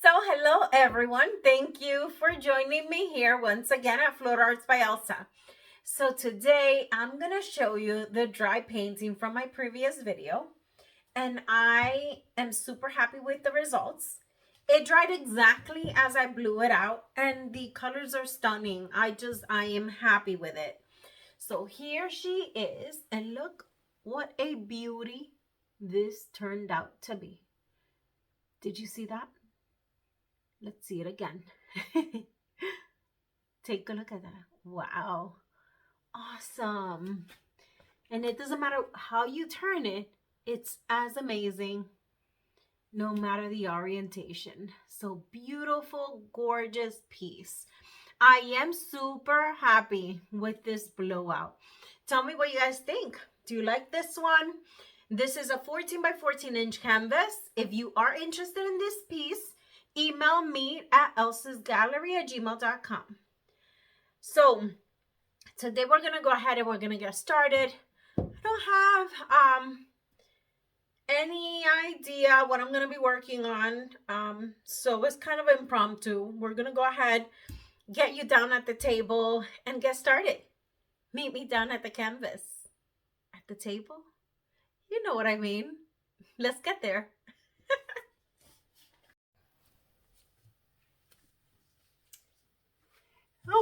So hello everyone, thank you for joining me here once again at Float Arts by Elsa. So today I'm going to show you the dry painting from my previous video, and I am super happy with the results. It dried exactly as I blew it out and the colors are stunning. I am happy with it. So here she is, and look what a beauty this turned out to be. Did you see that? Let's see it again. Take a look at that. Wow. Awesome. And it doesn't matter how you turn it, it's as amazing no matter the orientation. So beautiful, gorgeous piece. I am super happy with this blowout. Tell me what you guys think. Do you like this one? This is a 14 by 14 inch canvas. If you are interested in this piece, email me at elsasgallery@gmail.com. So today we're gonna go ahead and we're gonna get started. I don't have any idea what I'm gonna be working on, so it's kind of impromptu. We're gonna go ahead, get you down at the table and get started. Meet me down at the canvas. At the table? You know what I mean. Let's get there.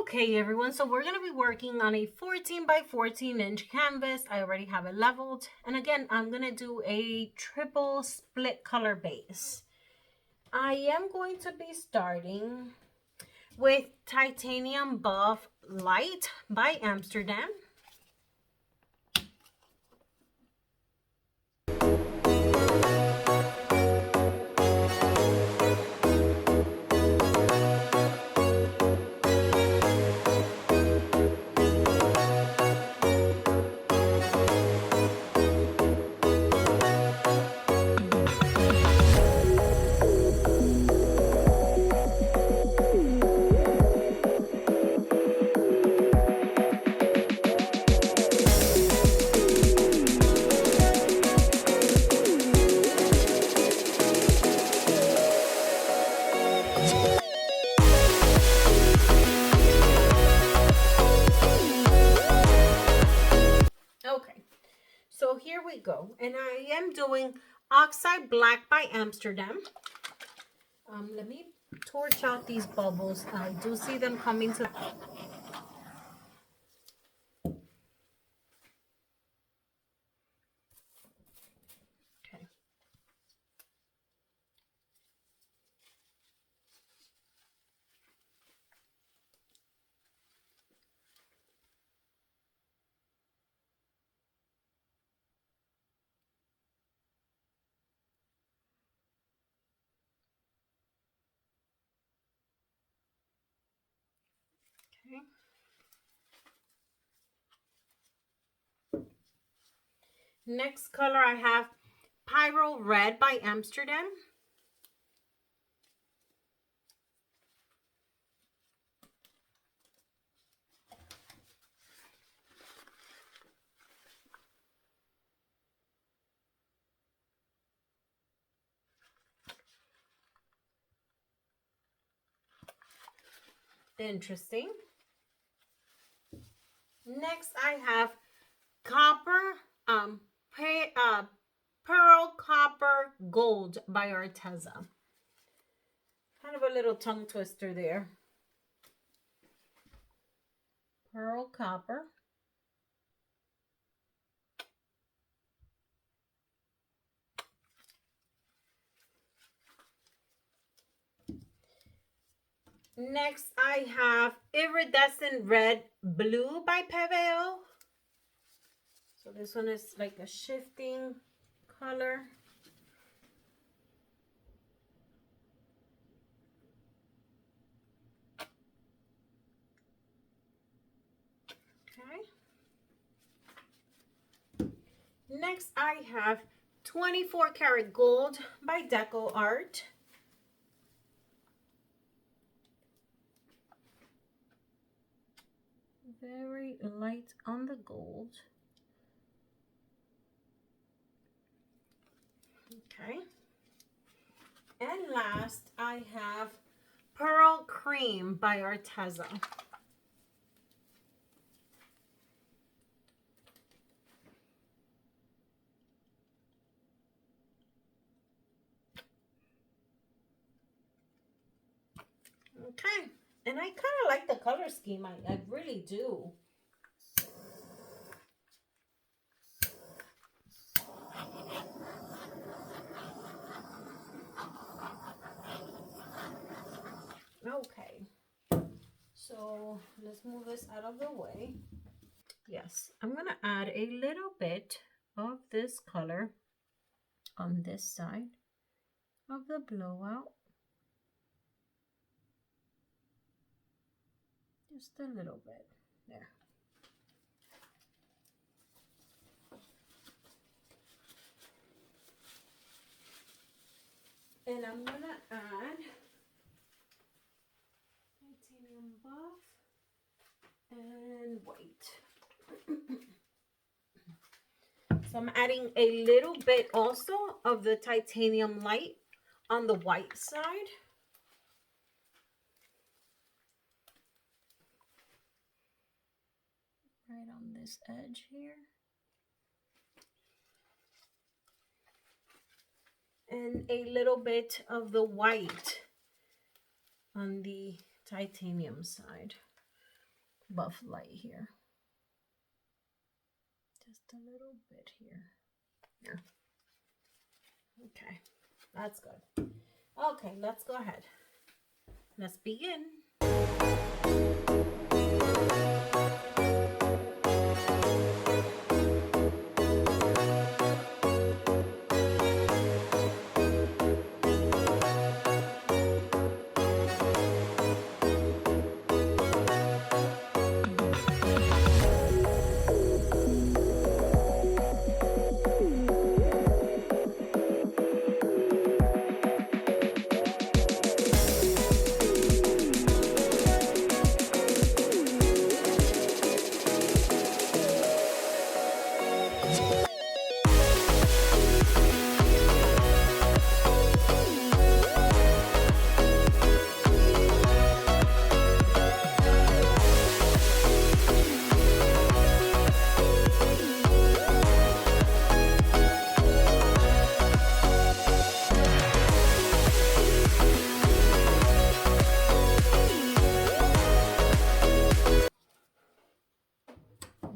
Okay everyone, so we're going to be working on a 14 by 14 inch canvas. I already have it leveled, and again I'm going to do a triple split color base. I am going to be starting with Titanium Buff Light by Amsterdam. Okay, so here we go, and I am doing Oxide Black by Amsterdam. Let me torch out these bubbles. I do see them coming to... Okay. Okay. Next color I have Pyrrole Red by Amsterdam. Interesting. Next I have Copper, Pearl Copper Gold by Arteza. Kind of a little tongue twister there. Pearl Copper. Next I have Iridescent Red Blue by Pebeo. So this one is like a shifting color. Okay. Next I have 24 Karat Gold by DecoArt. Very light on the gold. Okay. And last, I have Pearl Cream by Arteza. Okay. And I kind of like the color scheme. I really do. Okay. So let's move this out of the way. Yes, I'm going to add a little bit of this color on this side of the blowout. Just a little bit there. And I'm going to add titanium buff and white. So I'm adding a little bit also of the titanium light on the white side. Right on this edge here. And a little bit of the white on the titanium side. Buff light here. Just a little bit here. There. Okay, that's good. Okay, let's go ahead. Let's begin.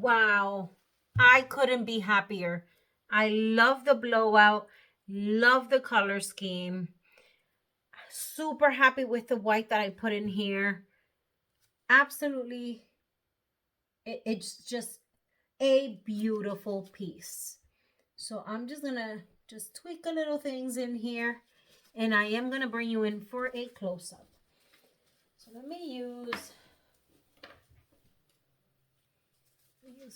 Wow, I couldn't be happier. I love the blowout, love the color scheme. Super happy with the white that I put in here. Absolutely, it's just a beautiful piece. So I'm just gonna just tweak a little things in here, and I am gonna bring you in for a close-up. So let me use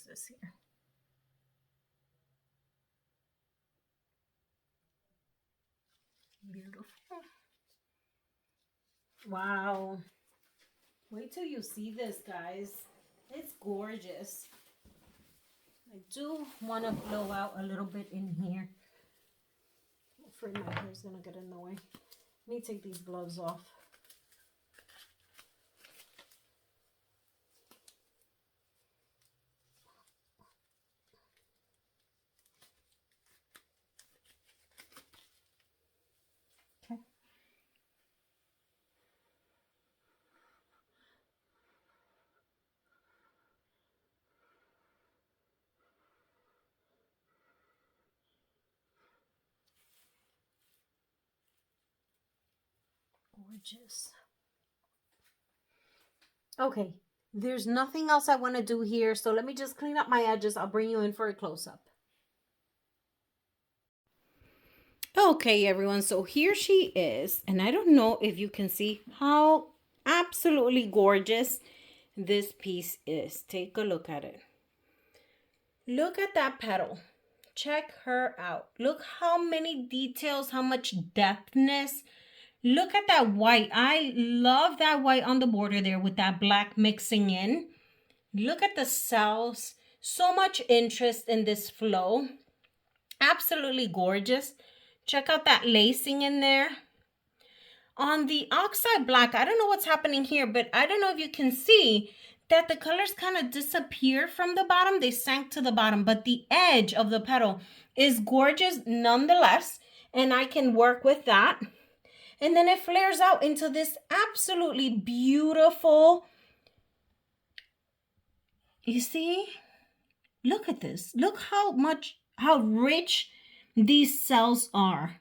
this here. Beautiful. Wow. Wait till you see this, guys. It's gorgeous. I do want to blow out a little bit in here. I'm afraid my hair is going to get in the way. Let me take these gloves off. Okay. Gorgeous. Okay, there's nothing else I want to do here, so let me just clean up my edges. I'll bring you in for a close-up. Okay, everyone, so here she is, and I don't know if you can see how absolutely gorgeous this piece is. Take a look at it. Look at that petal. Check her out. Look how many details, how much depthness. Look at that white. I love that white on the border there with that black mixing in. Look at the cells. So much interest in this flow. Absolutely gorgeous. Check out that lacing in there. On the Oxide black, I don't know what's happening here, but I don't know if you can see that the colors kind of disappeared from the bottom. They sank to the bottom, but the edge of the petal is gorgeous nonetheless, and I can work with that. And then it flares out into this absolutely beautiful, you see? Look at this. Look how rich these cells are.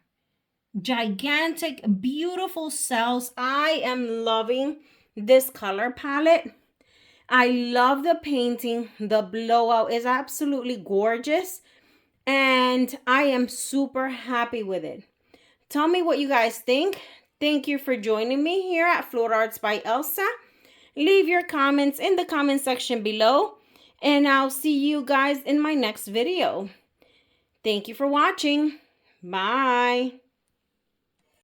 Gigantic, beautiful cells. I am loving this color palette. I love the painting. The blowout is absolutely gorgeous. And I am super happy with it. Tell me what you guys think. Thank you for joining me here at Float Arts by Elsa. Leave your comments in the comment section below. And I'll see you guys in my next video. Thank you for watching. Bye.